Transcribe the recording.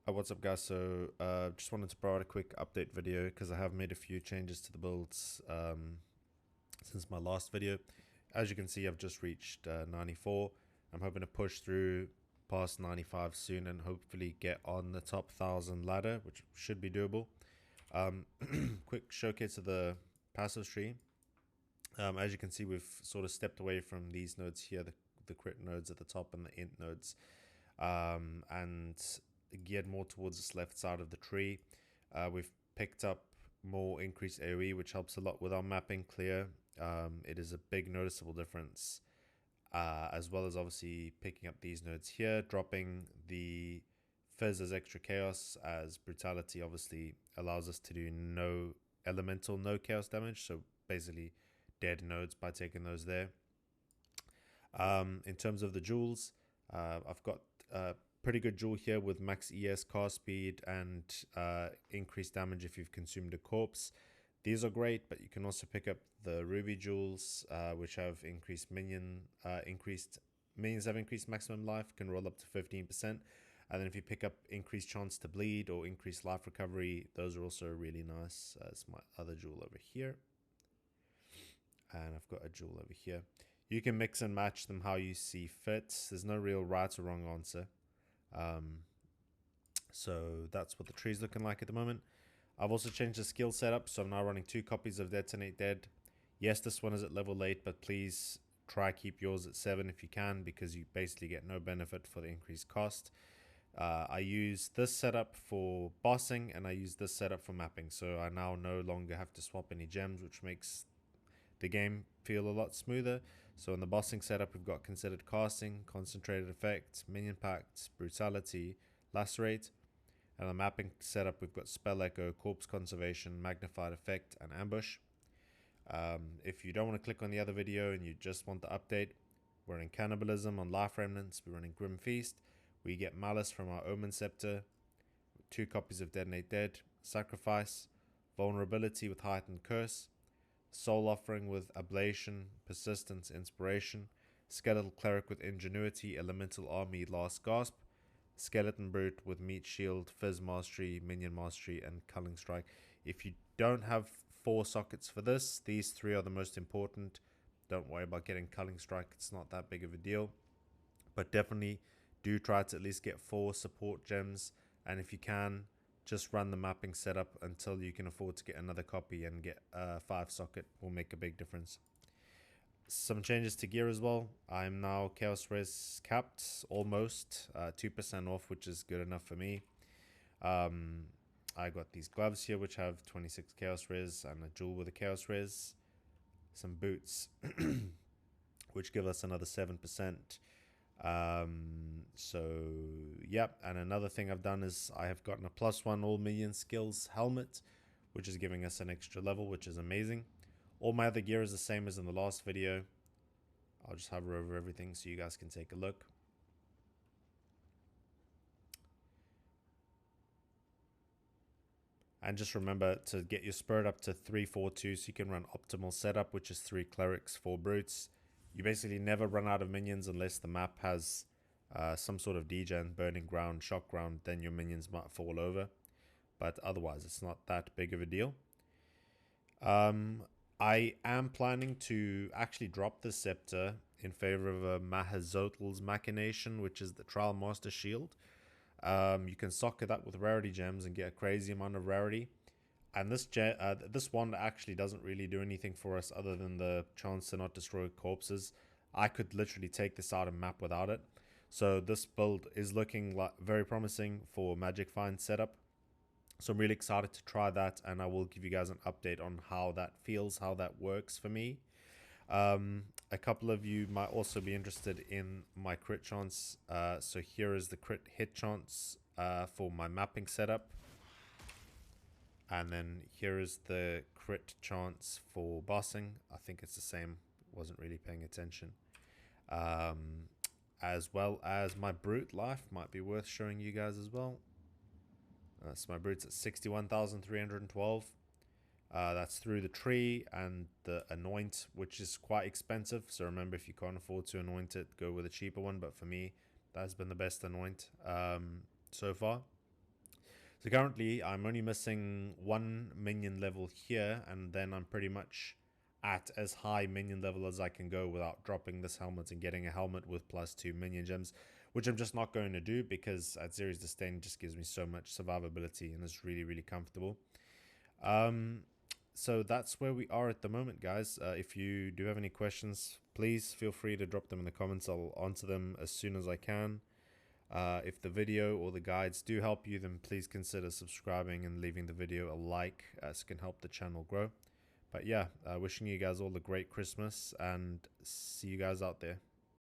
What's up guys, so just wanted to provide a quick update video because I have made a few changes to the builds since my last video. As you can see, I've just reached 94. I'm hoping to push through past 95 soon and hopefully get on the top 1000 ladder, which should be doable. Quick showcase of the passive tree. As you can see, we've sort of stepped away from these nodes here, the crit nodes at the top and the int nodes, and geared more towards this left side of the tree. We've picked up more increased AoE, which helps a lot with our mapping clear. It is a big noticeable difference, as well as obviously picking up these nodes here, dropping the Fizz as extra chaos, as brutality obviously allows us to do no elemental, no chaos damage, so basically dead nodes by taking those there. In terms of the jewels, I've got a pretty good jewel here with max ES cast speed and increased damage if you've consumed a corpse. These are great, but you can also pick up the ruby jewels, which have increased minions have increased maximum life, can roll up to 15%. And then if you pick up increased chance to bleed or increased life recovery, those are also really nice. It's my other jewel over here. And I've got a jewel over here. You can mix and match them how you see fit. There's no real right or wrong answer. So that's what the tree's looking like at the moment. I've also changed the skill setup, so I'm now running 2 copies of Detonate Dead. Yes, this one is at level 8, but please try keep yours at 7 if you can, because you basically get no benefit for the increased cost. I use this setup for bossing, and I use this setup for mapping, so I now no longer have to swap any gems, which makes the game feel a lot smoother. So in the bossing setup, we've got considered casting, concentrated effect, minion pact, brutality, lacerate. And the mapping setup, we've got spell echo, corpse conservation, magnified effect, and ambush. If you don't want to click on the other video and you just want the update, we're running cannibalism on life remnants, we're running grim feast, we get malice from our omen scepter, 2 copies of Detonate Dead, sacrifice, vulnerability with heightened curse, soul offering with ablation, persistence, inspiration, skeletal cleric with ingenuity, elemental army, last gasp, skeleton brute with meat shield, fizz mastery, minion mastery, and culling strike. If you don't have 4 sockets for this, these 3 are the most important. Don't worry about getting culling strike, it's not that big of a deal, but definitely do try to at least get 4 support gems, and if you can, just run the mapping setup until you can afford to get another copy, and get a 5 socket will make a big difference. Some changes to gear as well. I'm now chaos res capped, almost 2% off, which is good enough for me. I got these gloves here which have 26 chaos res and a jewel with a chaos res, some boots which give us another 7%. So yeah, and another thing I've done is I have gotten a +1 all minion skills helmet, which is giving us an extra level, which is amazing. All my other gear is the same as in the last video. I'll just hover over everything so you guys can take a look. And just remember to get your spirit up to 342 so you can run optimal setup, which is 3 clerics, 4 brutes. You basically never run out of minions unless the map has some sort of degen, burning ground, shock ground, then your minions might fall over. But otherwise, it's not that big of a deal. I am planning to actually drop the scepter in favor of a Mahazotl's Machination, which is the Trial Master Shield. You can socket that with rarity gems and get a crazy amount of rarity. And this wand actually doesn't really do anything for us other than the chance to not destroy corpses. I could literally take this out and map without it. So this build is looking very promising for Magic Find setup. So I'm really excited to try that, and I will give you guys an update on how that feels, how that works for me. A couple of you might also be interested in my crit chance. So here is the crit hit chance for my mapping setup. And then here is the crit chance for bossing. I think it's the same. Wasn't really paying attention. As well as my brute life might be worth showing you guys as well. So my brute's at 61,312. That's through the tree and the anoint, which is quite expensive. So remember, if you can't afford to anoint it, go with a cheaper one. But for me, that's been the best anoint so far. So currently I'm only missing 1 minion level here, and then I'm pretty much at as high minion level as I can go without dropping this helmet and getting a helmet with +2 minion gems, which I'm just not going to do because at Series Disdain just gives me so much survivability and is really, really comfortable. So that's where we are at the moment, guys. If you do have any questions, please feel free to drop them in the comments. I'll answer them as soon as I can. If the video or the guides do help you, then please consider subscribing and leaving the video a like, as it can help the channel grow. But yeah, wishing you guys all a great Christmas and see you guys out there.